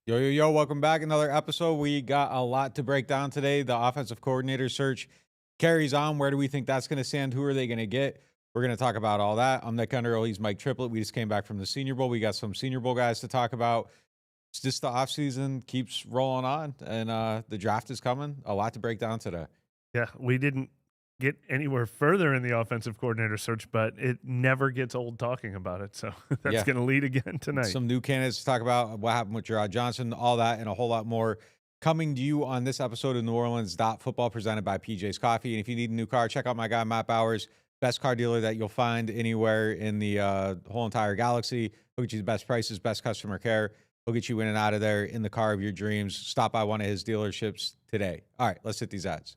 Yo, yo, yo, welcome back. Another episode. We got a lot to break down today. The offensive coordinator search carries on. Where do we think that's going to stand? Who are they going to get? We're going to talk about all that. I'm Nick Underhill. He's Mike Triplett. We just came back from the Senior Bowl. We got some Senior Bowl guys to talk about. It's just the offseason keeps rolling on, and the draft is coming. A lot to break down today. Yeah, we didn't get anywhere further in the offensive coordinator search, but it never gets old talking about it. So that's Yeah. going to lead again tonight. Some new candidates to talk about, what happened with Gerard Johnson, all that, and a whole lot more coming to you on this episode of NewOrleans.Football presented by PJ's Coffee. And if you need a new car, check out my guy, Matt Bowers, best car dealer that you'll find anywhere in the whole entire galaxy. He'll get you the best prices, best customer care. He'll get you in and out of there in the car of your dreams. Stop by one of his dealerships today. All right, let's hit these ads.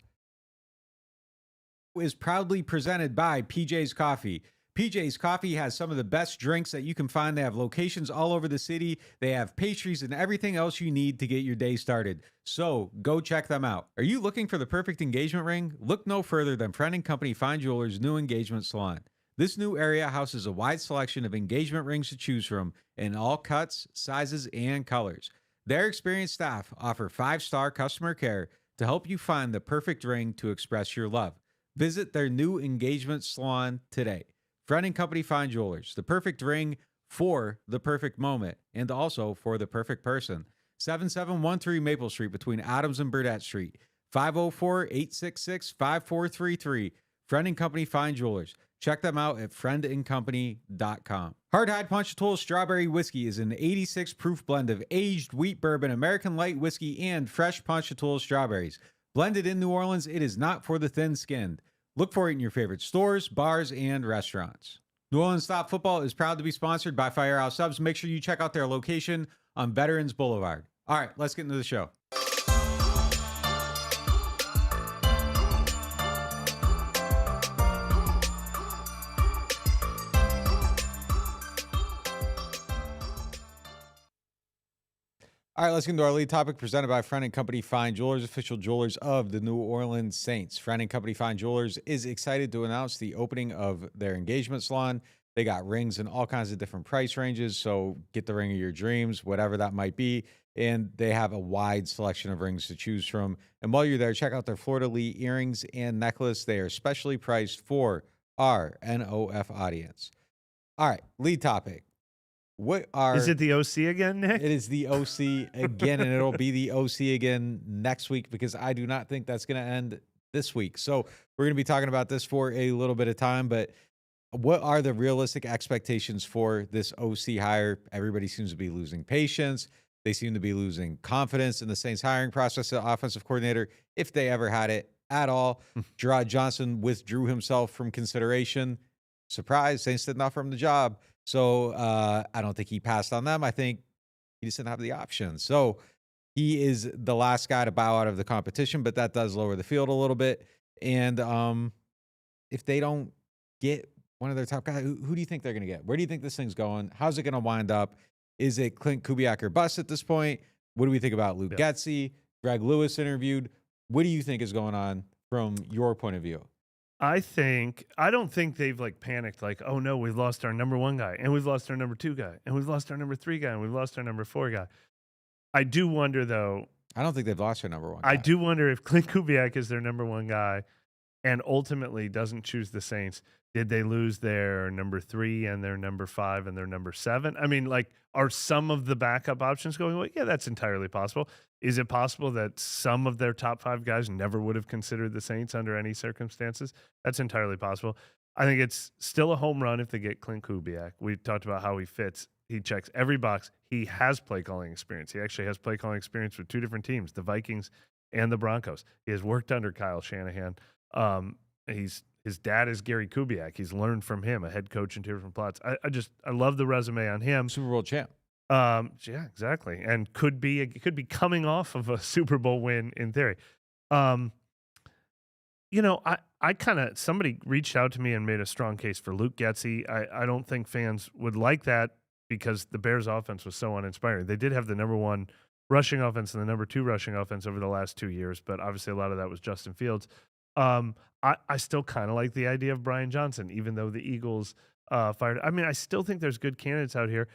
Is proudly presented by PJ's Coffee. PJ's Coffee has some of the best drinks that you can find. They have locations all over the city. They have pastries and everything else you need to get your day started. So go check them out. Are you looking for the perfect engagement ring? Look no further than Friend & Company Fine Jewelers' new engagement salon. This new area houses a wide selection of engagement rings to choose from in all cuts, sizes, and colors. Their experienced staff offer 5-star customer care to help you find the perfect ring to express your love. Visit their new engagement salon today. Friend & Company Fine Jewelers, the perfect ring for the perfect moment and also for the perfect person. 7713 Maple Street between Adams and Burdett Street. 504-866-5433. Friend & Company Fine Jewelers. Check them out at friendandcompany.com. Hardhide Ponchatoula Strawberry Whiskey is an 86 proof blend of aged wheat bourbon, American light whiskey, and fresh Ponchatoula strawberries. Blended in New Orleans, it is not for the thin-skinned. Look for it in your favorite stores, bars, and restaurants. NewOrleans.Football is proud to be sponsored by Firehouse Subs. Make sure you check out their location on Veterans Boulevard. All right, let's get into the show. All right, let's get into our lead topic presented by Friend & Company Fine Jewelers, official jewelers of the New Orleans Saints. Friend & Company Fine Jewelers is excited to announce the opening of their engagement salon. They got rings in all kinds of different price ranges, so get the ring of your dreams, whatever that might be. And they have a wide selection of rings to choose from. And while you're there, check out their fleur-de-lis earrings and necklace. They are specially priced for our NOF audience. All right, lead topic. Is it the OC again, Nick? It is the OC again, and it'll be the OC again next week because I do not think that's going to end this week. So we're going to be talking about this for a little bit of time, but what are the realistic expectations for this OC hire? Everybody seems to be losing patience. They seem to be losing confidence in the Saints hiring process, the offensive coordinator, if they ever had it at all. Gerard Johnson withdrew himself from consideration. Surprise, Saints didn't offer him the job. So I don't think he passed on them. I think he just didn't have the option. So he is the last guy to bow out of the competition, but that does lower the field a little bit. And if they don't get one of their top guys, who do you think they're going to get? Where do you think this thing's going? How's it going to wind up? Is it Clint Kubiak or bust at this point? What do we think about Luke Getsy? Greg Lewis interviewed. What do you think is going on from your point of view? I don't think they've panicked oh no, we've lost our number 1 guy and we've lost our number 2 guy and we've lost our number 3 guy and we've lost our number 4 guy. I do wonder though. I don't think they've lost their number 1 guy. I do wonder if Clint Kubiak is their number 1 guy and ultimately doesn't choose the Saints. Did they lose their number 3 and their number 5 and their number 7? I mean, are some of the backup options going away? Yeah, that's entirely possible. Is it possible that some of their top 5 guys never would have considered the Saints under any circumstances? That's entirely possible. I think it's still a home run if they get Clint Kubiak. We talked about how he fits. He checks every box. He has play calling experience. He actually has play calling experience with 2 different teams, the Vikings and the Broncos. He has worked under Kyle Shanahan. His dad is Gary Kubiak. He's learned from him, a head coach in 2 different plots. I love the resume on him. Super Bowl champ. Yeah, exactly. And could be coming off of a Super Bowl win in theory. I somebody reached out to me and made a strong case for Luke Getsy. I don't think fans would like that because the Bears offense was so uninspiring. They did have the number 1 rushing offense and the number 2 rushing offense over the last 2 years, but obviously a lot of that was Justin Fields. I still kind of like the idea of Brian Johnson, even though the Eagles fired. I mean, I still think there's good candidates out here,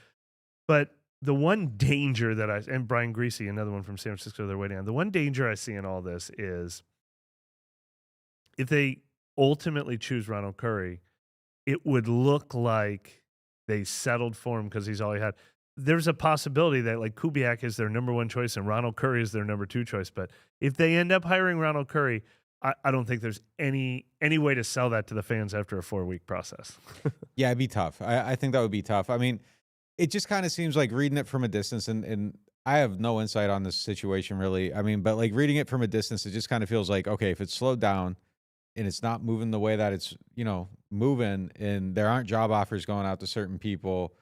but the one danger that and Brian Greasy, another one from San Francisco, they're waiting on. The one danger I see in all this is if they ultimately choose Ronald Curry, it would look like they settled for him because he's all he had. There's a possibility that like Kubiak is their number one choice and Ronald Curry is their number two choice. But if they end up hiring Ronald Curry, I don't think there's any way to sell that to the fans after a 4-week process. Yeah, it'd be tough. I think that would be tough. I mean, it just kind of seems like reading it from a distance, and I have no insight on this situation really. I mean, but like reading it from a distance, it just kind of feels like, okay, if it's slowed down and it's not moving the way that it's, moving, and there aren't job offers going out to certain people,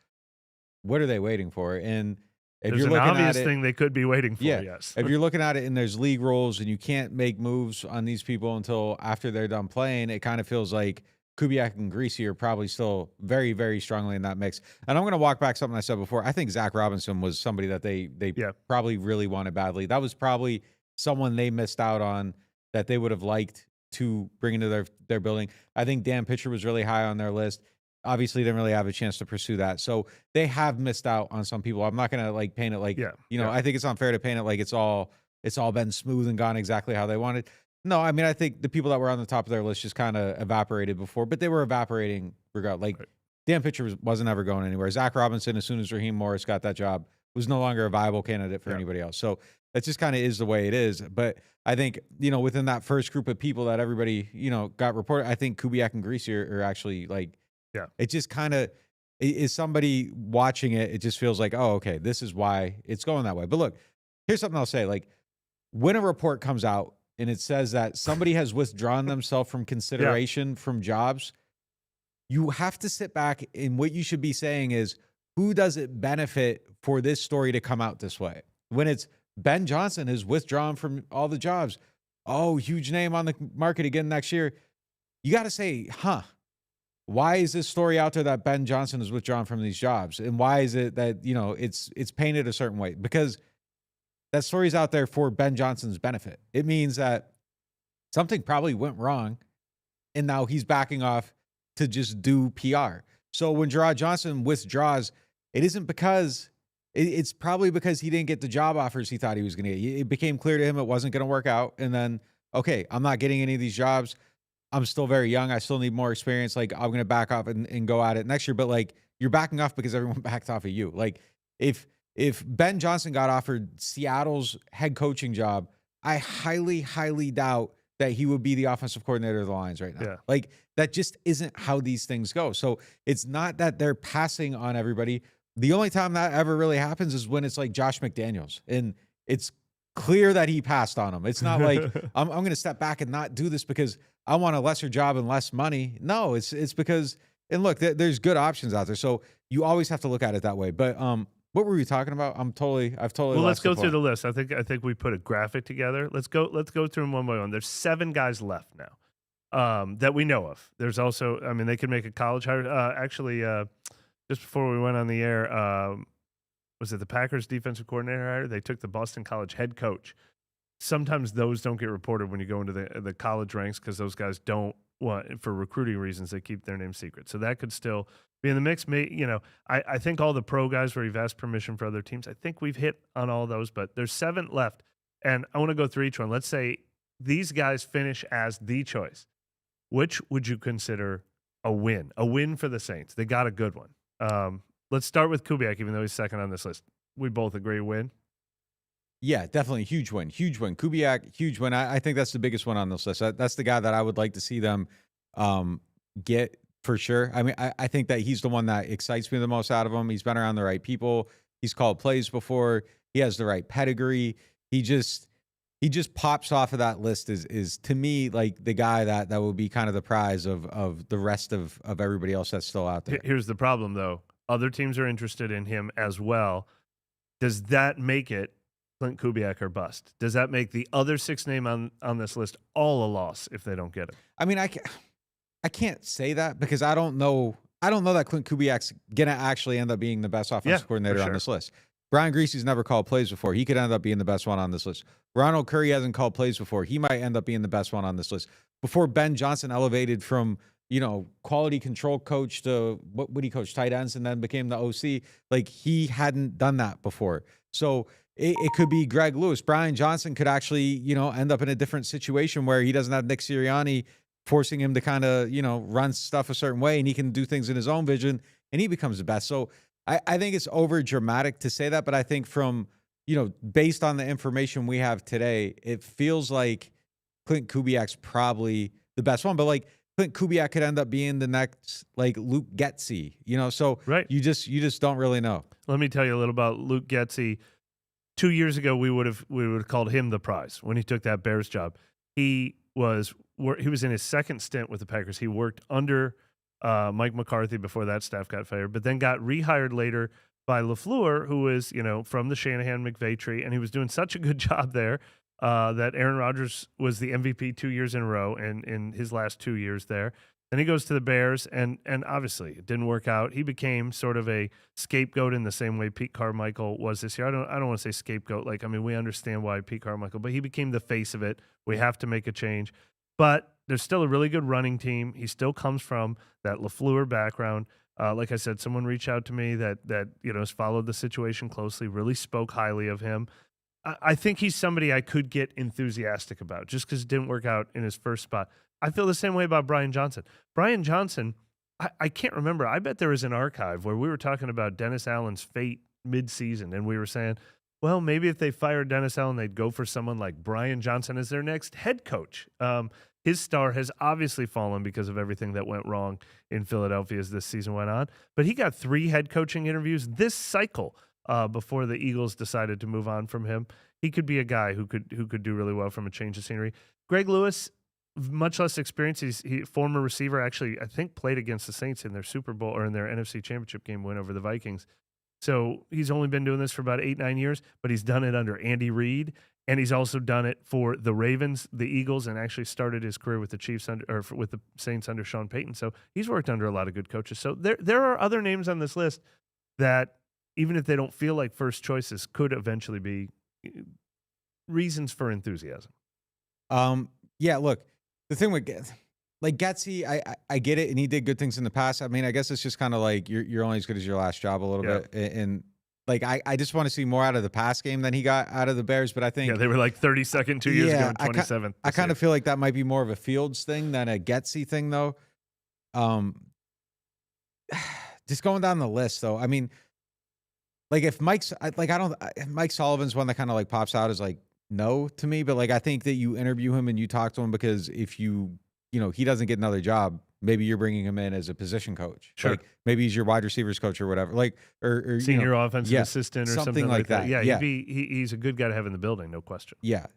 what are they waiting for? And if There's you're an looking obvious at it, thing they could be waiting for, yeah, yes. if you're looking at it and there's league rules and you can't make moves on these people until after they're done playing, it kind of feels like Kubiak and Greasy are probably still very, very strongly in that mix. And I'm going to walk back something I said before. I think Zach Robinson was somebody that they probably really wanted badly. That was probably someone they missed out on that they would have liked to bring into their building. I think Dan Pitcher was really high on their list. Obviously didn't really have a chance to pursue that. So they have missed out on some people. I'm not going to like paint it like, I think it's unfair to paint it like it's all been smooth and gone exactly how they wanted. No, I mean, I think the people that were on the top of their list just kind of evaporated before, but they were evaporating regardless. Like Dan Pitcher wasn't ever going anywhere. Zach Robinson, as soon as Raheem Morris got that job, was no longer a viable candidate for anybody else. So that just kind of is the way it is. But I think, within that first group of people that everybody, got reported, I think Kubiak and Greasy are actually like, it just kind of is somebody watching it. It just feels like, oh, okay, this is why it's going that way. But look, here's something I'll say. Like when a report comes out and it says that somebody has withdrawn themselves from consideration from jobs, you have to sit back, and what you should be saying is, who does it benefit for this story to come out this way? When it's Ben Johnson is withdrawn from all the jobs, oh, huge name on the market again next year, you got to say, why is this story out there that Ben Johnson is withdrawn from these jobs? And why is it that, it's painted a certain way? Because that story's out there for Ben Johnson's benefit. It means that something probably went wrong, and now he's backing off to just do PR. So when Gerard Johnson withdraws, it isn't because it's probably because he didn't get the job offers he thought he was going to get. It became clear to him it wasn't going to work out. And then, okay, I'm not getting any of these jobs. I'm still very young. I still need more experience. Like, I'm going to back off and go at it next year. But like, you're backing off because everyone backed off of you. Like if Ben Johnson got offered Seattle's head coaching job, I highly, highly doubt that he would be the offensive coordinator of the Lions right now. Like, that just isn't how these things go. So it's not that they're passing on everybody. The only time that ever really happens is when it's like Josh McDaniels, and it's clear that he passed on him. It's not like I'm going to step back and not do this because I want a lesser job and less money. No, it's because, and look, there's good options out there. So you always have to look at it that way. But what were we talking about? I've totally. Well, let's go through the list. I think we put a graphic together. Let's go through them one by one. There's 7 guys left now that we know of. There's also, I mean, they could make a college hire. Actually, just before we went on the air, was it the Packers defensive coordinator hire? They took the Boston College head coach. Sometimes those don't get reported when you go into the college ranks because those guys don't want, for recruiting reasons, they keep their name secret. So that could still be in the mix. I think all the pro guys where you've asked permission for other teams, I think we've hit on all those, but there's 7 left. And I want to go through each one. Let's say these guys finish as the choice. Which would you consider a win? A win for the Saints. They got a good one. Let's start with Kubiak, even though he's second on this list. We both agree win. Yeah, definitely huge win. Huge win. Kubiak, huge win. I think that's the biggest one on this list. That's the guy that I would like to see them get for sure. I mean, I think that he's the one that excites me the most out of them. He's been around the right people. He's called plays before. He has the right pedigree. He just pops off of that list is to me like the guy that will be kind of the prize of the rest of everybody else that's still out there. Here's the problem though. Other teams are interested in him as well. Does that make it Clint Kubiak or bust? Does that make the other 6 name on this list all a loss if they don't get it? I mean, I can't say that because I don't know that Clint Kubiak's gonna actually end up being the best offensive coordinator on this list. Brian Greasy's never called plays before. He could end up being the best one on this list. Ronald Curry hasn't called plays before. He might end up being the best one on this list. Before Ben Johnson elevated from, quality control coach to what would he coach tight ends and then became the OC. Like he hadn't done that before. So it could be Greg Lewis. Brian Johnson could actually, end up in a different situation where he doesn't have Nick Sirianni forcing him to kind of, run stuff a certain way and he can do things in his own vision and he becomes the best. So I think it's over dramatic to say that, but I think from, based on the information we have today, it feels like Clint Kubiak's probably the best one, but like Clint Kubiak could end up being the next like Luke Getsy, so Right. you just don't really know. Let me tell you a little about Luke Getsy. 2 years ago, we would have called him the prize when he took that Bears job. He was in his second stint with the Packers. He worked under Mike McCarthy before that staff got fired, but then got rehired later by LaFleur, who is from the Shanahan McVay tree, and he was doing such a good job there that Aaron Rodgers was the MVP 2 years in a row, and in his last 2 years there. Then he goes to the Bears, and obviously it didn't work out. He became sort of a scapegoat in the same way Pete Carmichael was this year. I don't want to say scapegoat. We understand why Pete Carmichael, but he became the face of it. We have to make a change. But there's still a really good running team. He still comes from that LaFleur background. Like I said, someone reached out to me that has followed the situation closely, really spoke highly of him. I think he's somebody I could get enthusiastic about just because it didn't work out in his first spot. I feel the same way about Brian Johnson. Brian Johnson, I can't remember. I bet there was an archive where we were talking about Dennis Allen's fate mid-season, and we were saying, well, maybe if they fired Dennis Allen, they'd go for someone like Brian Johnson as their next head coach. His star has obviously fallen because of everything that went wrong in Philadelphia as this season went on. But he got 3 head coaching interviews this cycle before the Eagles decided to move on from him. He could be a guy who could do really well from a change of scenery. Greg Lewis, much less experience. He's former receiver. Actually, I think played against the Saints in their Super Bowl or in their NFC Championship game win over the Vikings. So he's only been doing this for about 8-9 years, but he's done it under Andy Reid, and he's also done it for the Ravens, the Eagles, and actually started his career with the Chiefs with the Saints under Sean Payton. So he's worked under a lot of good coaches. So there are other names on this list that, even if they don't feel like first choices, could eventually be reasons for enthusiasm. Yeah, look, the thing with Getsy, I get it, and he did good things in the past. I mean, I guess it's just kind of like you're only as good as your last job a little bit, and like I just want to see more out of the pass game than he got out of the Bears. But I think they were like 32nd 2 years ago, and 27th. I kind of feel like that might be more of a Fields thing than a Getsy thing, though. Just going down the list, though. I mean, like if Mike Sullivan's one that kind of like pops out as like no to me, but like I think that you interview him and you talk to him because if he doesn't get another job, maybe you're bringing him in as a position coach. Sure. Like maybe he's your wide receivers coach or whatever. Like or senior offensive assistant or something like that. Yeah. He's a good guy to have in the building, no question. Yeah.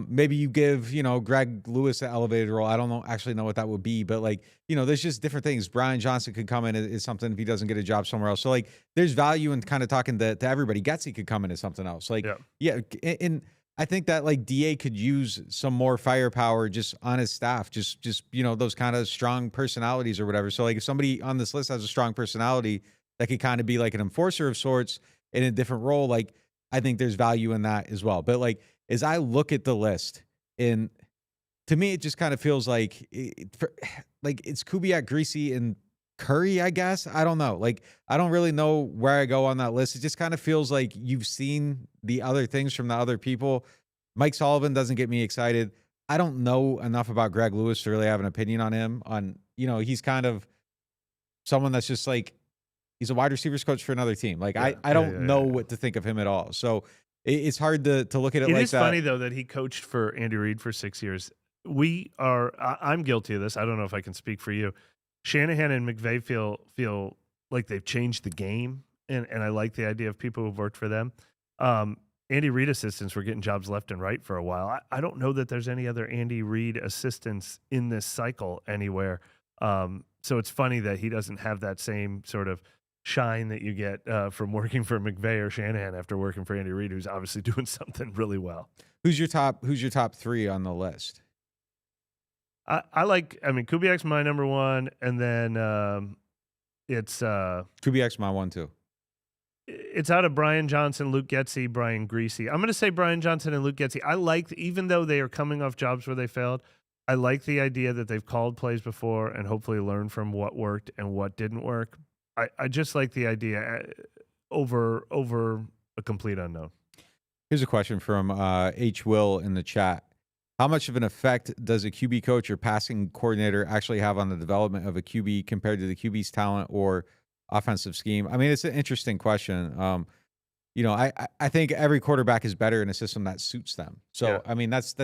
Maybe you give, Greg Lewis an elevated role. I don't actually know what that would be, but like, there's just different things. Brian Johnson could come in as something if he doesn't get a job somewhere else. So like there's value in kind of talking to everybody. Getsy could come in as something else. Like, yeah. And I think that like DA could use some more firepower just on his staff, just those kind of strong personalities or whatever. So like if somebody on this list has a strong personality that could kind of be like an enforcer of sorts in a different role, like I think there's value in that as well. But like as I look at the list, and to me it just kind of feels like it's Kubiak, Greasy, and Curry, I guess. I don't know. Like, I don't really know where I go on that list. It just kind of feels like you've seen the other things from the other people. Mike Sullivan doesn't get me excited. I don't know enough about Greg Lewis to really have an opinion on him. He's kind of someone that's just like, he's a wide receivers coach for another team. Like, I don't know what to think of him at all. So it's hard to look at it like that. It is funny, though, that he coached for Andy Reid for 6 years. I'm guilty of this. I don't know if I can speak for you. Shanahan and McVay feel like they've changed the game, and I like the idea of people who've worked for them. Andy Reid assistants were getting jobs left and right for a while. I don't know that there's any other Andy Reid assistants in this cycle anywhere. So it's funny that he doesn't have that same sort of shine that you get from working for McVay or Shanahan after working for Andy Reid, who's obviously doing something really well. Who's your top 3 on the list? Kubiak's my number one, and then it's Kubiak's my one too. It's out of Brian Johnson, Luke Getsy, Brian Greasy. I'm going to say Brian Johnson and Luke Getsy. Even though they are coming off jobs where they failed, I like the idea that they've called plays before and hopefully learned from what worked and what didn't work. I just like the idea over a complete unknown. Here's a question from H. Will in the chat. How much of an effect does a QB coach or passing coordinator actually have on the development of a QB compared to the QB's talent or offensive scheme? I mean, it's an interesting question. I think every quarterback is better in a system that suits them. So, Yeah. I mean, that's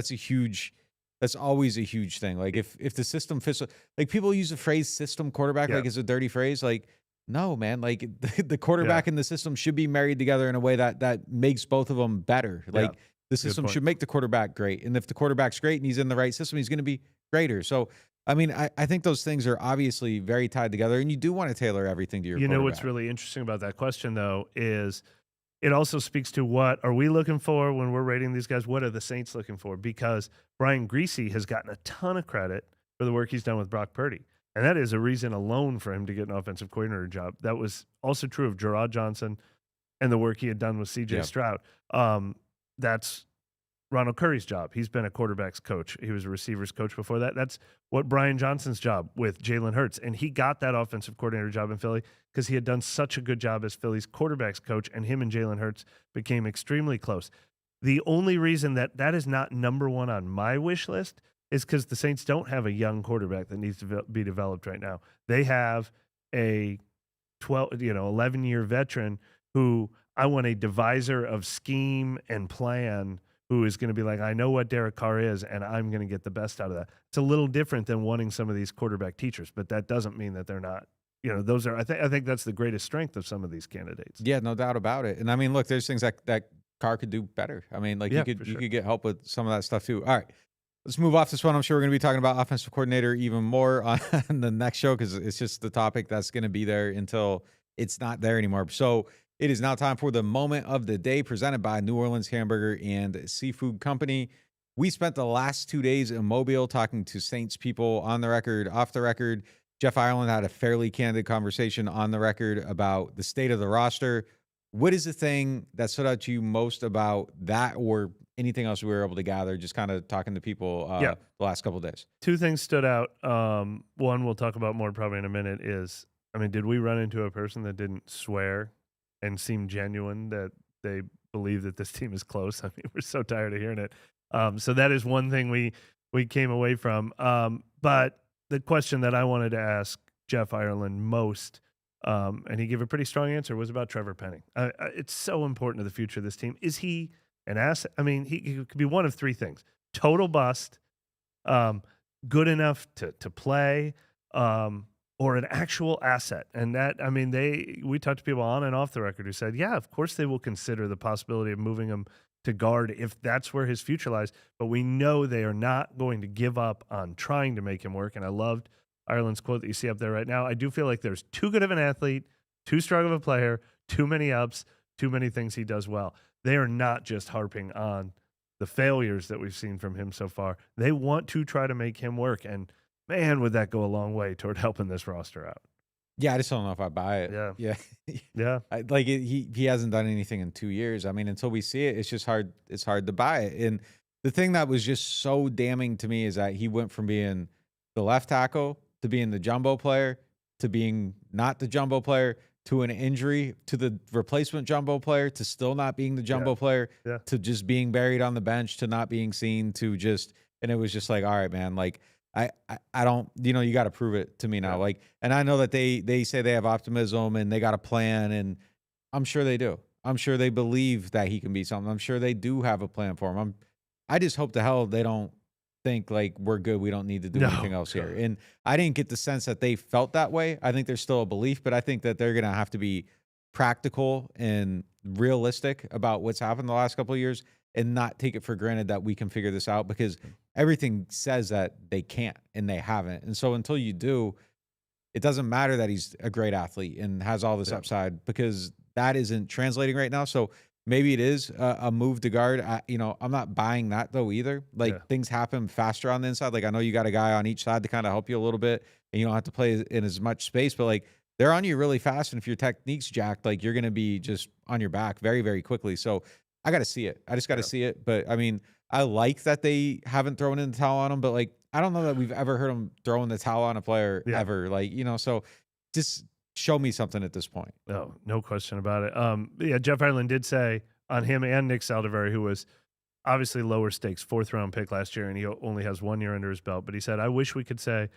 always a huge thing. Like if the system fits, like people use the phrase system quarterback Yeah. like it's a dirty phrase. Like, no, man, like the quarterback and the system should be married together in a way that makes both of them better. Like the system point. should make the quarterback great. And if the quarterback's great and he's in the right system, he's going to be greater. So, I mean, I think those things are obviously very tied together, and you do want to tailor everything to your You know what's quarterback. really interesting about that question, though, is it also speaks to what are we looking for when we're rating these guys? What are the Saints looking for? Because Brian Griese has gotten a ton of credit for the work he's done with Brock Purdy. And that is a reason alone for him to get an offensive coordinator job. That was also true of Gerard Johnson and the work he had done with C.J. Stroud. That's Ronald Curry's job. He's been a quarterback's coach. He was a receivers coach before that. That's what Brian Johnson's job with Jalen Hurts. And he got that offensive coordinator job in Philly because he had done such a good job as Philly's quarterback's coach, and him and Jalen Hurts became extremely close. The only reason that is not number one on my wish list is because the Saints don't have a young quarterback that needs to be developed right now. They have a 11-year veteran who I want a divisor of scheme and plan who is going to be like, I know what Derek Carr is, and I'm going to get the best out of that. It's a little different than wanting some of these quarterback teachers, but that doesn't mean that they're not. Those are. I think that's the greatest strength of some of these candidates. Yeah, no doubt about it. And I mean, look, there's things that Carr could do better. I mean, like you could get help with some of that stuff too. All right, let's move off this one. I'm sure we're going to be talking about offensive coordinator even more on the next show because it's just the topic that's going to be there until it's not there anymore. So it is now time for the moment of the day presented by New Orleans Hamburger and Seafood Company. We spent the last 2 days in Mobile talking to Saints people on the record, off the record. Jeff Ireland had a fairly candid conversation on the record about the state of the roster. What is the thing that stood out to you most about that or anything else we were able to gather, just kind of talking to people the last couple of days? Two things stood out. One we'll talk about more probably in a minute is, I mean, did we run into a person that didn't swear and seem genuine that they believe that this team is close? I mean, we're so tired of hearing it. So that is one thing we came away from. But the question that I wanted to ask Jeff Ireland most, and he gave a pretty strong answer, was about Trevor Penning. It's so important to the future of this team. Is he an asset? I mean, he could be one of three things: total bust, good enough to play, or an actual asset. And that, I mean, we talked to people on and off the record who said, yeah, of course they will consider the possibility of moving him to guard if that's where his future lies. But we know they are not going to give up on trying to make him work. And I loved Ireland's quote that you see up there right now. I do feel like there's too good of an athlete, too strong of a player, too many ups, too many things he does well. They are not just harping on the failures that we've seen from him so far. They want to try to make him work. And man, would that go a long way toward helping this roster out. Yeah, I just don't know if I buy it. Yeah. He hasn't done anything in 2 years. I mean, until we see it, it's just hard. It's hard to buy it. And the thing that was just so damning to me is that he went from being the left tackle to being the jumbo player to being not the jumbo player to an injury to the replacement jumbo player to still not being the jumbo player to just being buried on the bench to not being seen to just, and it was just like, all right, man, like I don't, you got to prove it to me now. Like, and I know that they say they have optimism and they got a plan, and I'm sure they do. I'm sure they believe that he can be something. I'm sure they do have a plan for him. I just hope to hell they don't think like we're good. We don't need to do anything else here. And I didn't get the sense that they felt that way. I think there's still a belief, but I think that they're going to have to be practical and realistic about what's happened the last couple of years and not take it for granted that we can figure this out, because everything says that they can't and they haven't. And so until you do, it doesn't matter that he's a great athlete and has all this upside, because that isn't translating right now. So maybe it is a move to guard. I'm not buying that though either. Like things happen faster on the inside. Like I know you got a guy on each side to kind of help you a little bit, and you don't have to play in as much space, but like they're on you really fast. And if your technique's jacked, like you're going to be just on your back very, very quickly. So I got to see it. I just got to see it. But I mean, I like that they haven't thrown in the towel on him, but like, I don't know that we've ever heard him throwing the towel on a player Yeah. ever. Like, so just show me something at this point. No, no question about it. Yeah, Jeff Ireland did say on him and Nick Saldiveri, who was obviously lower stakes, 4th-round pick last year, and he only has 1 year under his belt. But he said, I wish we could say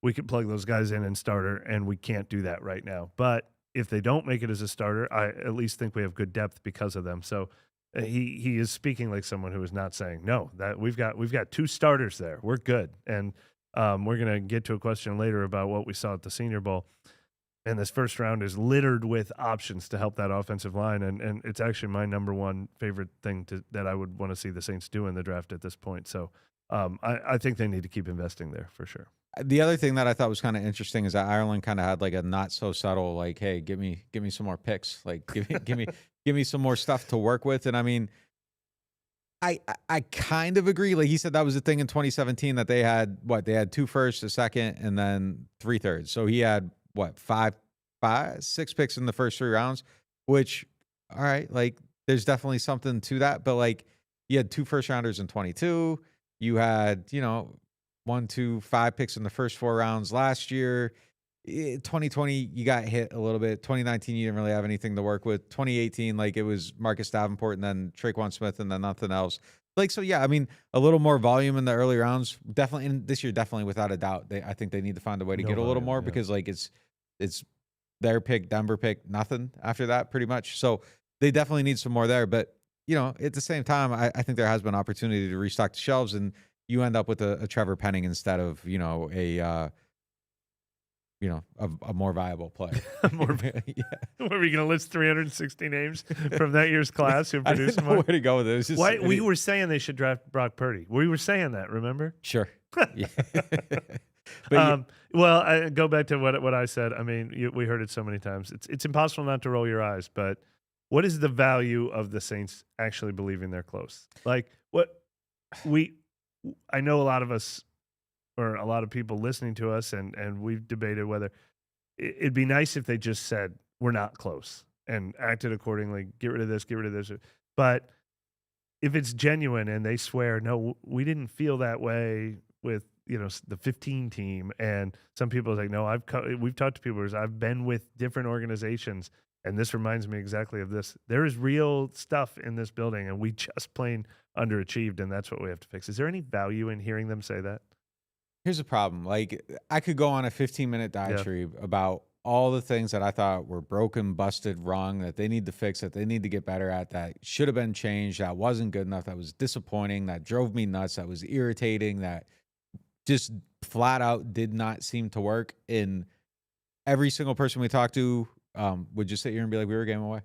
we could plug those guys in and starter, and we can't do that right now. But if they don't make it as a starter, I at least think we have good depth because of them. So he is speaking like someone who is not saying no, that we've got 2 starters there. We're good. And we're going to get to a question later about what we saw at the Senior Bowl. And this first round is littered with options to help that offensive line. And it's actually my number one favorite thing that I would want to see the Saints do in the draft at this point. So I think they need to keep investing there for sure. The other thing that I thought was kind of interesting is that Ireland kind of had like a not so subtle, like, hey, give me some more picks. Like give me some more stuff to work with. And I mean, I kind of agree. Like he said, that was the thing in 2017 that they had 2 firsts, a second, and then 3 thirds. So he had 6 picks in the first 3 rounds, which, all right, like there's definitely something to that. But like you had 2 first rounders in 22. You had, 1, 2, 5 picks in the first 4 rounds last year. 2020, you got hit a little bit. 2019, you didn't really have anything to work with. 2018, like it was Marcus Davenport and then Traquan Smith and then nothing else. Like, so yeah, I mean, a little more volume in the early rounds, definitely. And this year, definitely without a doubt, I think they need to find a way to get a little more because like it's their pick, Denver pick, nothing after that pretty much. So they definitely need some more there. But, at the same time, I think there has been opportunity to restock the shelves and you end up with a Trevor Penning instead of, a more viable player. Yeah. Were we going to list 360 names from that year's class who produced I didn't know where to go with it. It was just, we were saying they should draft Brock Purdy. We were saying that, remember? Sure. Yeah. But well, I go back to what I said. I mean, we heard it so many times. It's impossible not to roll your eyes, but what is the value of the Saints actually believing they're close? Like I know a lot of us or a lot of people listening to us, and we've debated whether it'd be nice if they just said, we're not close and acted accordingly, get rid of this, get rid of this. But if it's genuine and they swear, no, we didn't feel that way with, the 15 team. And some people are like, no, we've talked to people, I've been with different organizations and this reminds me exactly of this. There is real stuff in this building and we just plain underachieved. And that's what we have to fix. Is there any value in hearing them say that? here's the problem. Like I could go on a 15-minute diatribe about all the things that I thought were broken, busted, wrong, that they need to fix, that they need to get better at, that should have been changed, that wasn't good enough, that was disappointing, that drove me nuts, that was irritating, that just flat out did not seem to work. And every single person we talked to would just sit here and be like, we were a game away.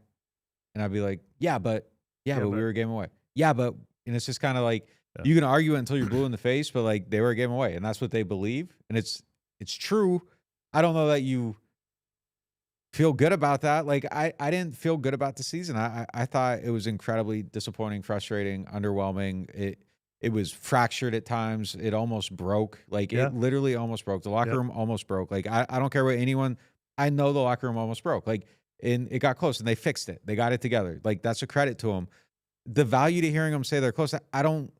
And I'd be like, but we were a game away. And it's just kind of like, you can argue it until you're blue in the face, but like they were a game away. And that's what they believe. And it's true. I don't know that you feel good about that. Like I didn't feel good about the season. I thought it was incredibly disappointing, frustrating, underwhelming. It was fractured at times. It almost broke. Like it literally almost broke. The locker room almost broke. Like I don't care what anyone, I know the locker room almost broke. Like, and it got close and they fixed it. They got it together. Like that's a credit to them. The value to hearing them say they're close, I don't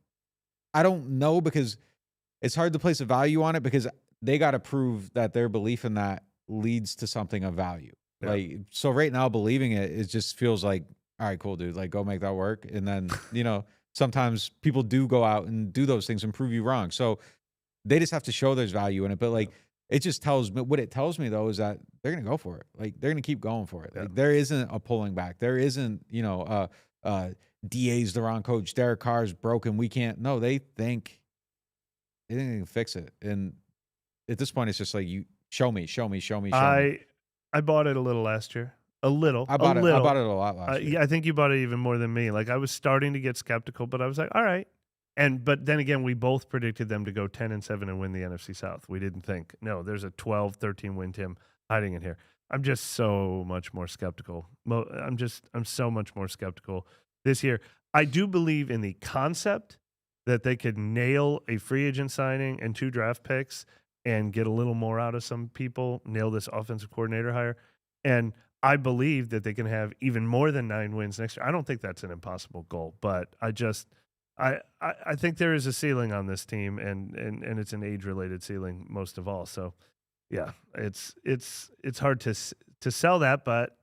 know, because it's hard to place a value on it, because they got to prove that their belief in that leads to something of value. Yeah. Like, so right now believing it just feels like, all right, cool, dude, like go make that work. And then, sometimes people do go out and do those things and prove you wrong. So they just have to show there's value in it. But like, it just tells me, what it tells me though, is that they're going to go for it. Like they're going to keep going for it. Yeah. Like there isn't a pulling back. There isn't, DA's the wrong coach. Derek Carr's broken. We can't. No, they think they can fix it. And at this point, it's just like, you show me. I bought it a little last year. I bought it a lot last year. Yeah, I think you bought it even more than me. Like I was starting to get skeptical, but I was like, all right. But then again, we both predicted them to go 10-7 and win the NFC South. We didn't think, no, there's a 12-13 win team hiding in here. I'm just so much more skeptical. I'm so much more skeptical this year. I do believe in the concept that they could nail a free agent signing and 2 draft picks and get a little more out of some people, nail this offensive coordinator hire. And I believe that they can have even more than 9 wins next year. I don't think that's an impossible goal, but I just I think there is a ceiling on this team, and it's an age-related ceiling most of all. So, yeah, it's hard to sell that, but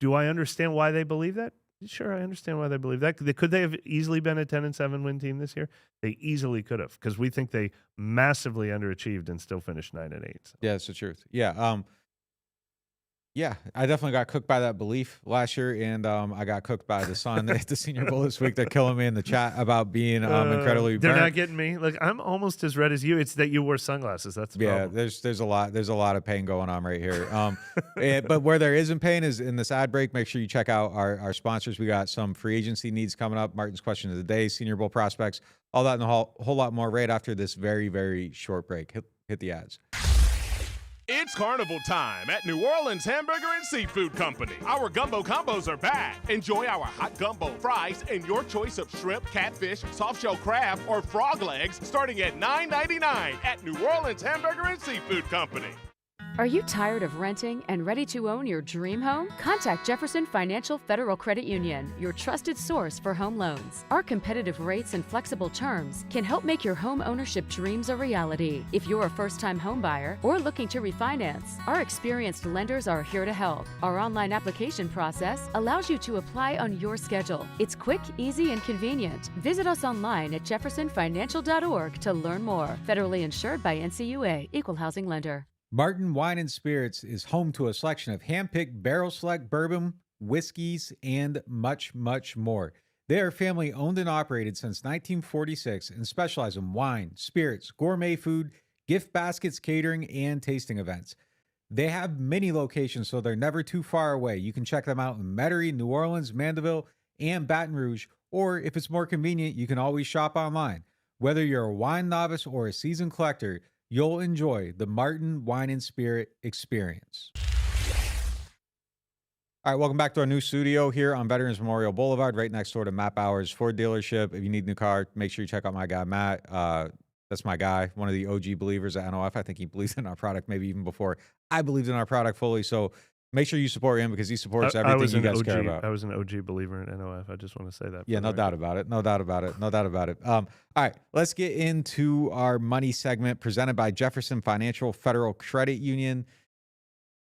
do I understand why they believe that? Sure, I understand why they believe that. Could they have easily been a 10-7 win team this year? They easily could have, because we think they massively underachieved and still finished 9-8. So. Yeah, it's the truth. Yeah. Yeah, I definitely got cooked by that belief last year, and I got cooked by the Sun at the Senior Bowl this week. They're killing me in the chat about being incredibly They're burnt. not getting me. Like, I'm almost as red as you. It's that you wore sunglasses. That's the problem. There's a lot of pain going on right here. But where there isn't pain is in this ad break. Make sure you check out our sponsors. We got some free agency needs coming up. Martin's question of the day, Senior Bowl prospects, all that and a whole lot more right after this very, very short break. Hit the ads. It's carnival time at New Orleans Hamburger and Seafood Company. Our gumbo combos are back. Enjoy our hot gumbo, fries, and your choice of shrimp, catfish, soft-shell crab, or frog legs starting at $9.99 at New Orleans Hamburger and Seafood Company. Are you tired of renting and ready to own your dream home? Contact Jefferson Financial Federal Credit Union, your trusted source for home loans. Our competitive rates and flexible terms can help make your home ownership dreams a reality. If you're a first-time home buyer or looking to refinance, our experienced lenders are here to help. Our online application process allows you to apply on your schedule. It's quick, easy, and convenient. Visit us online at jeffersonfinancial.org to learn more. Federally insured by NCUA, Equal Housing Lender. Martin Wine and Spirits is home to a selection of hand-picked barrel select bourbon, whiskeys, and much, much more. They are family owned and operated since 1946 and specialize in wine, spirits, gourmet food, gift baskets, catering, and tasting events. They have many locations, so they're never too far away. You can check them out in Metairie, New Orleans, Mandeville, and Baton Rouge, or if it's more convenient, you can always shop online. Whether you're a wine novice or a seasoned collector, you'll enjoy the Martin Wine and Spirit experience. All right, welcome back to our new studio here on Veterans Memorial Boulevard, right next door to Matt Bauer's Ford dealership. If you need a new car, make sure you check out my guy, Matt. That's my guy, one of the OG believers at NOF. I think he believes in our product maybe even before I believed in our product fully. So make sure you support him because he supports everything you guys care about. I was an OG believer in NOF. I just want to say that. Yeah, no doubt about it. No doubt about it. No doubt about it. All right, let's get into our money segment presented by Jefferson Financial Federal Credit Union.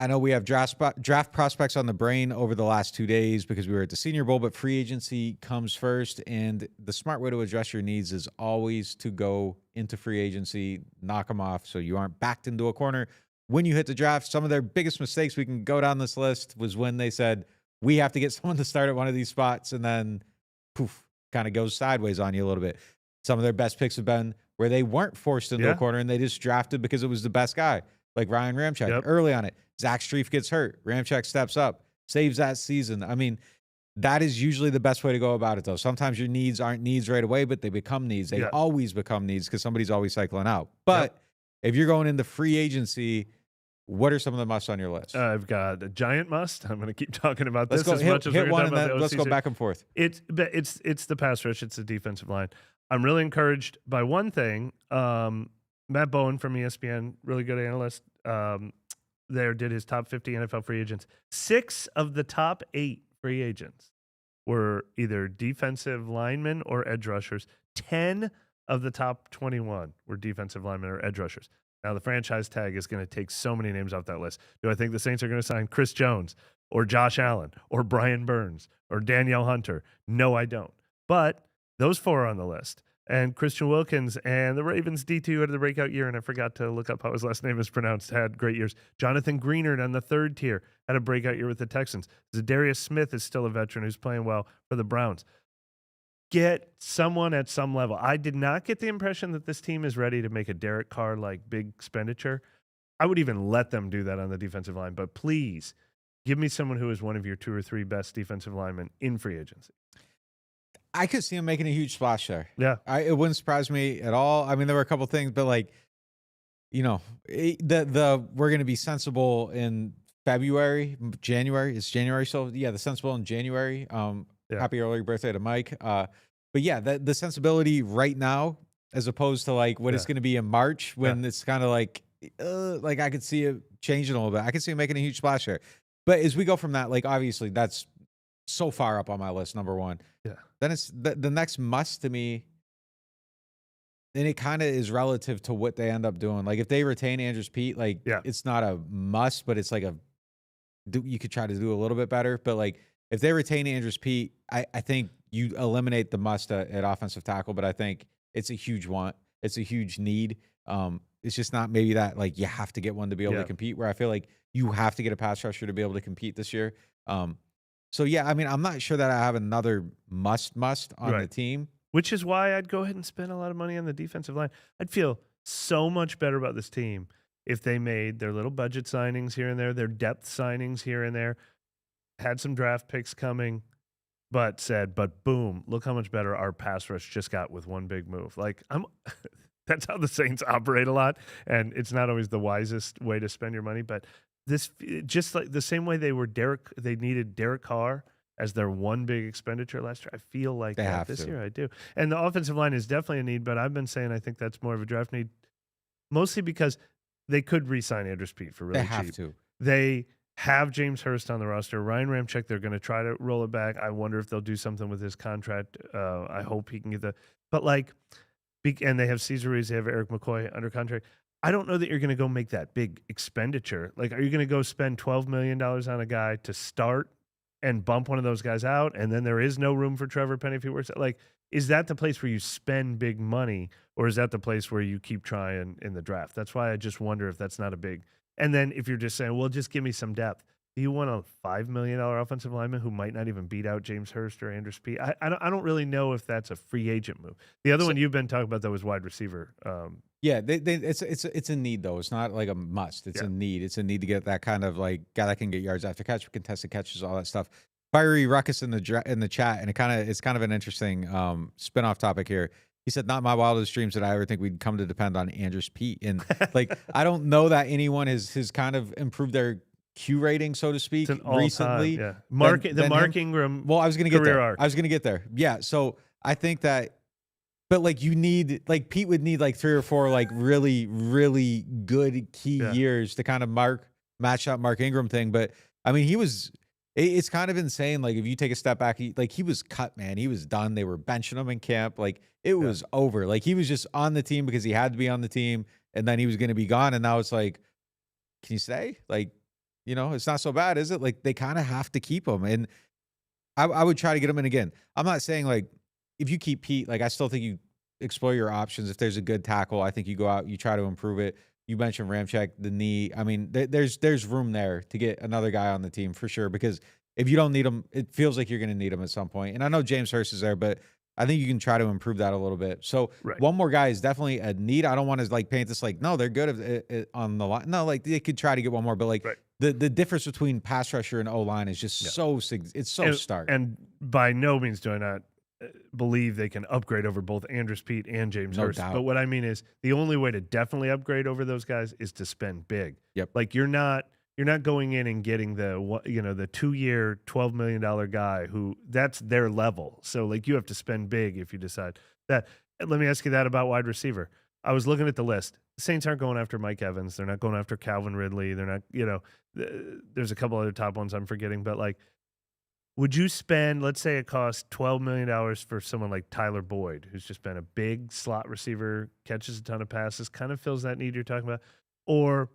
I know we have draft prospects on the brain over the last 2 days because we were at the Senior Bowl, but free agency comes first. And the smart way to address your needs is always to go into free agency, knock them off so you aren't backed into a corner. When you hit the draft, some of their biggest mistakes, we can go down this list, was when they said, we have to get someone to start at one of these spots, and then poof, kind of goes sideways on you a little bit. Some of their best picks have been where they weren't forced into a corner and they just drafted because it was the best guy, like Ryan Ramczyk. Early on it, Zach Strief gets hurt. Ramczyk steps up, saves that season. I mean, that is usually the best way to go about it, though. Sometimes your needs aren't needs right away, but they become needs. They always become needs because somebody's always cycling out. But if you're going into free agency, what are some of the musts on your list? I've got a giant must. I'm going to keep talking about this as much as we're one, talking about the let's go back and forth. It's the pass rush. It's the defensive line. I'm really encouraged by one thing. Matt Bowen from ESPN, really good analyst, there did his top 50 NFL free agents. 6 of the top 8 free agents were either defensive linemen or edge rushers. 10 of the top 21 were defensive linemen or edge rushers. Now, the franchise tag is going to take so many names off that list. Do I think the Saints are going to sign Chris Jones or Josh Allen or Brian Burns or Danielle Hunter? No, I don't. But those 4 are on the list. And Christian Wilkins and the Ravens D2 had the breakout year, and I forgot to look up how his last name is pronounced, had great years. Jonathan Greenard on the 3rd tier had a breakout year with the Texans. Zadarius Smith is still a veteran who's playing well for the Browns. Get someone at some level. I did not get the impression that this team is ready to make a Derek Carr-like big expenditure. I would even let them do that on the defensive line, but please give me someone who is one of your 2 or 3 best defensive linemen in free agency. I could see him making a huge splash there. Yeah. It wouldn't surprise me at all. I mean, there were a couple things, but like, you know, we're going to be sensible in February, January. It's January. So yeah, the sensible in January. Happy early birthday to Mike. But yeah, the sensibility right now, as opposed to like what it's going to be in March when it's kind of like I could see it changing a little bit. I could see him making a huge splash there. But as we go from that, like obviously that's so far up on my list, number one. Yeah. Then it's the next must to me and it kind of is relative to what they end up doing. Like if they retain Andrews Pete, like Yeah. it's not a must, but it's like you could try to do a little bit better. But like if they retain Andrews Pete, I think you eliminate the must at offensive tackle, but I think it's a huge want. It's a huge need. It's just not maybe that like you have to get one to be able to compete, where I feel like you have to get a pass rusher to be able to compete this year. So yeah, I mean, I'm not sure that I have another must on the team. Which is why I'd go ahead and spend a lot of money on the defensive line. I'd feel so much better about this team if they made their little budget signings here and there, their depth signings here and there, had some draft picks coming, but boom, look how much better our pass rush just got with one big move. Like that's how the Saints operate a lot, and it's not always the wisest way to spend your money, but this just like the same way they needed Derek Carr as their one big expenditure last year. I feel like that this year I do. And the offensive line is definitely a need, but I've been saying I think that's more of a draft need, mostly because they could re-sign Andrews Pete for really cheap. They have to. They have James Hurst on the roster. Ryan Ramczyk, they're going to try to roll it back. I wonder if they'll do something with his contract. I hope he can get and they have Cesar Ruiz, they have Eric McCoy under contract. I don't know that you're going to go make that big expenditure. Like, are you going to go spend $12 million on a guy to start and bump one of those guys out, and then there is no room for Trevor Penny if he works? Like, is that the place where you spend big money, or is that the place where you keep trying in the draft? That's why I just wonder if that's not a big. And then if you're just saying, well, just give me some depth. Do you want a $5 million offensive lineman who might not even beat out James Hurst or Andrews Pete? I don't really know if that's a free agent move. The other one you've been talking about, though, was wide receiver. Yeah, it's a need, though. It's not like a must. It's a need. It's a need to get that kind of like guy that can get yards after catch, contested catches, all that stuff. Fiery Ruckus in the chat, and it's kind of an interesting spin-off topic here. He said, "Not my wildest dreams that I ever think we'd come to depend on Andrews Pete." And like, I don't know that anyone has kind of improved their Q rating, so to speak, recently. Yeah, Mark Ingram. Well, I was going to get there. I was going to get there. Yeah, so I think that. But like you need like Pete would need like 3 or 4 like really, really good key years to kind of match up Mark Ingram thing. But I mean, it's kind of insane. Like if you take a step back, he was cut, man. He was done. They were benching him in camp. Like it was over. Like he was just on the team because he had to be on the team, and then he was going to be gone. And now it's like, can you stay? Like, it's not so bad, is it? Like they kind of have to keep him. And I would try to get him in again. I'm not saying like, if you keep Pete, like I still think you explore your options. If there's a good tackle, I think you go out, you try to improve it. You mentioned Ramczyk, the knee. I mean, there's room there to get another guy on the team for sure, because if you don't need him, it feels like you're going to need him at some point. And I know James Hurst is there, but I think you can try to improve that a little bit. So one more guy is definitely a need. I don't want to like paint this like, no, they're good on the line. No, like they could try to get one more, but like the difference between pass rusher and O-line is just so stark. And by no means do I not believe they can upgrade over both Andrews Pete and James Hurst. Doubt. But what I mean is the only way to definitely upgrade over those guys is to spend big. Yep. Like you're not going in and getting the 2-year, $12 million guy who that's their level. So like you have to spend big if you decide that. Let me ask you that about wide receiver. I was looking at the list. The Saints aren't going after Mike Evans. They're not going after Calvin Ridley. They're not, there's a couple other top ones I'm forgetting, but like, would you spend, let's say it costs $12 million for someone like Tyler Boyd, who's just been a big slot receiver, catches a ton of passes, kind of fills that need you're talking about? Or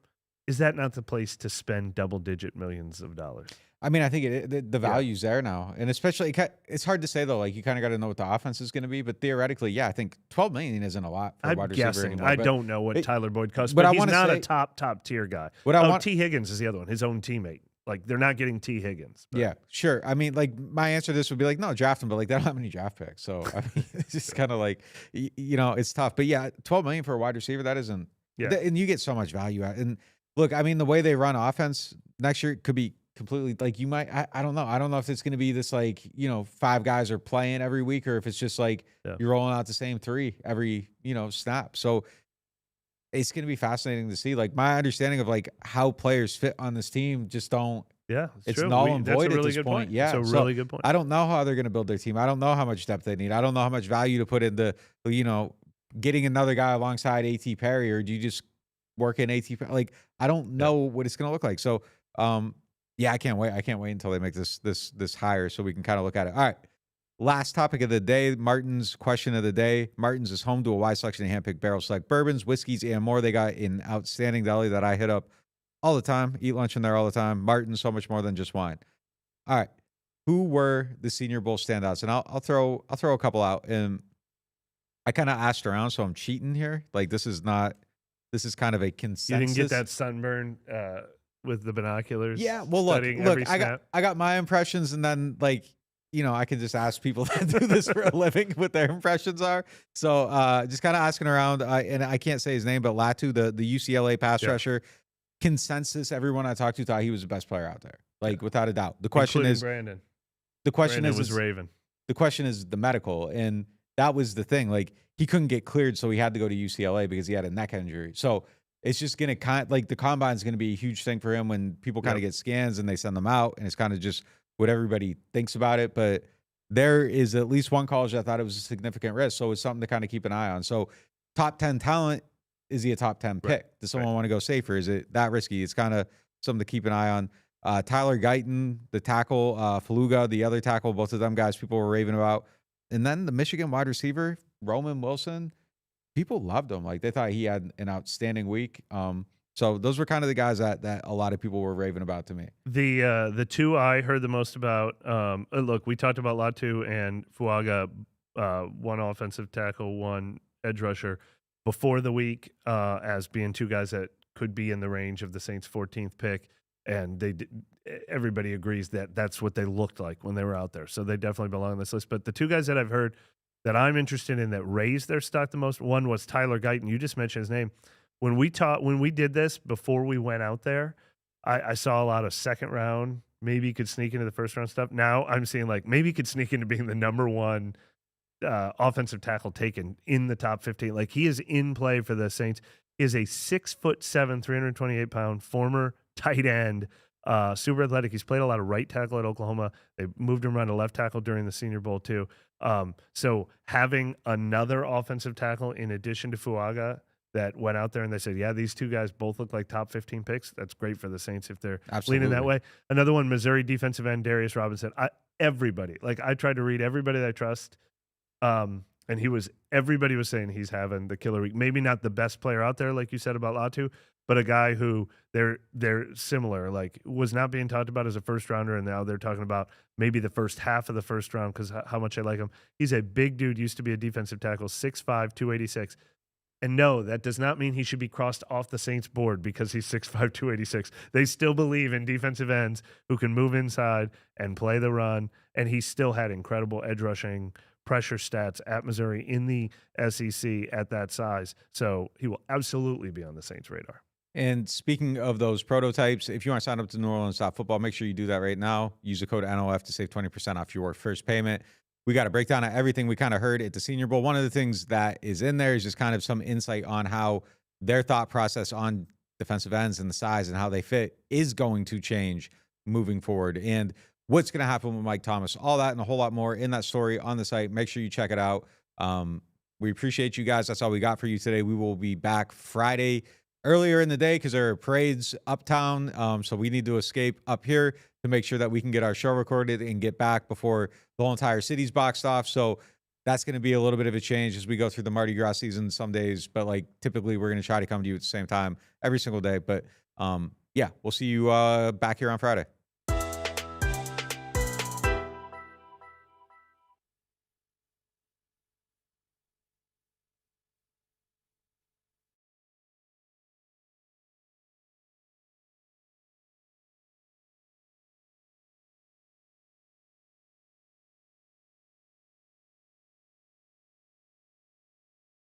is that not the place to spend double-digit millions of dollars? I mean, I think the value's there now. And especially, it's hard to say, though. Like, you kind of got to know what the offense is going to be. But theoretically, I think $12 million isn't a lot for a wide receiver anymore. I don't know what Tyler Boyd costs, but he's not a top-tier guy. T. Higgins is the other one, his own teammate. Like, they're not getting T. Higgins. But. Yeah, sure. I mean, like, my answer to this would be like, no, draft him. But, like, they don't have any draft picks. So, I mean, it's just kind of like, it's tough. But, yeah, $12 million for a wide receiver, that isn't. Yeah. And you get so much value out. And, look, I mean, the way they run offense next year could be completely, like, you might, I don't know. I don't know if it's going to be this, like, 5 guys are playing every week, or if it's just, like, you're rolling out the same 3 every, snap. So, it's going to be fascinating to see. Like, my understanding of like how players fit on this team just don't. Yeah, it's null and void at this point. Yeah, it's a really good point. I don't know how they're going to build their team. I don't know how much depth they need. I don't know how much value to put into, getting another guy alongside A.T. Perry, or do you just work in A.T. Perry? Like, I don't know what it's going to look like. So, I can't wait. I can't wait until they make this hire so we can kind of look at it. All right. Last topic of the day, Martin's question of the day. Martin's is home to a wide selection of hand-picked barrel select bourbons, whiskeys, and more. They got an outstanding deli that I hit up all the time, eat lunch in there all the time. Martin's, so much more than just wine. All right. Who were the Senior Bowl standouts? And I'll throw a couple out. And I kind of asked around, so I'm cheating here. Like, this is kind of a consensus. You didn't get that sunburn with the binoculars. Yeah, well, look, I got my impressions, and then I can just ask people that do this for a living what their impressions are. So just kind of asking around, and I can't say his name, but Latu, the UCLA pass rusher, consensus, everyone I talked to thought he was the best player out there, without a doubt. The question Including is, Brandon. The question Brandon is was Raven. The question is the medical, and that was the thing. He couldn't get cleared, so he had to go to UCLA because he had a neck injury. So it's just going to the combine is going to be a huge thing for him when people kind of get scans and they send them out, and it's kind of just what everybody thinks about it. But there is at least one college that thought it was a significant risk, so it's something to kind of keep an eye on. So top 10 talent, is he a top 10 pick? Does someone want to go safer? Is it that risky? It's kind of something to keep an eye on. Tyler Guyton, the tackle, Faluga, the other tackle, both of them guys people were raving about. And then the Michigan wide receiver, Roman Wilson, people loved him. They thought he had an outstanding week. So those were kind of the guys that a lot of people were raving about to me. The two I heard the most about, look, we talked about Latu and Fuaga, one offensive tackle, one edge rusher, before the week as being two guys that could be in the range of the Saints' 14th pick. And everybody agrees that that's what they looked like when they were out there. So they definitely belong on this list. But the two guys that I've heard that I'm interested in that raised their stock the most, one was Tyler Guyton. You just mentioned his name. When we did this before we went out there, I saw a lot of second round, maybe he could sneak into the first round stuff. Now I'm seeing maybe he could sneak into being the number one offensive tackle taken in the top 15. He is in play for the Saints. He is a 6'7", 328-pound former tight end, super athletic. He's played a lot of right tackle at Oklahoma. They moved him around to left tackle during the Senior Bowl too. So having another offensive tackle in addition to Fuaga that went out there and they said, yeah, these two guys both look like top 15 picks. That's great for the Saints if they're leaning that way. Another one, Missouri defensive end Darius Robinson. Everybody, I tried to read everybody that I trust. And everybody was saying he's having the killer week. Maybe not the best player out there, like you said about Latu, but a guy who they're similar, was not being talked about as a first rounder, and now they're talking about maybe the first half of the first round because how much I like him. He's a big dude, used to be a defensive tackle, 6'5", 286. And no, that does not mean he should be crossed off the Saints board because he's 6'5", 286. They still believe in defensive ends who can move inside and play the run, and he still had incredible edge rushing pressure stats at Missouri in the SEC at that size. So he will absolutely be on the Saints' radar. And speaking of those prototypes, if you want to sign up to NewOrleans.Football, make sure you do that right now. Use the code NOF to save 20% off your first payment. We got a breakdown of everything we kind of heard at the Senior Bowl. One of the things that is in there is just kind of some insight on how their thought process on defensive ends and the size and how they fit is going to change moving forward. And what's going to happen with Mike Thomas, all that and a whole lot more in that story on the site. Make sure you check it out. We appreciate you guys. That's all we got for you today. We will be back Friday earlier in the day because there are parades uptown. So we need to escape up here to make sure that we can get our show recorded and get back before the whole entire city's boxed off. So that's going to be a little bit of a change as we go through the Mardi Gras season some days. But typically we're going to try to come to you at the same time every single day. But yeah, we'll see you back here on Friday.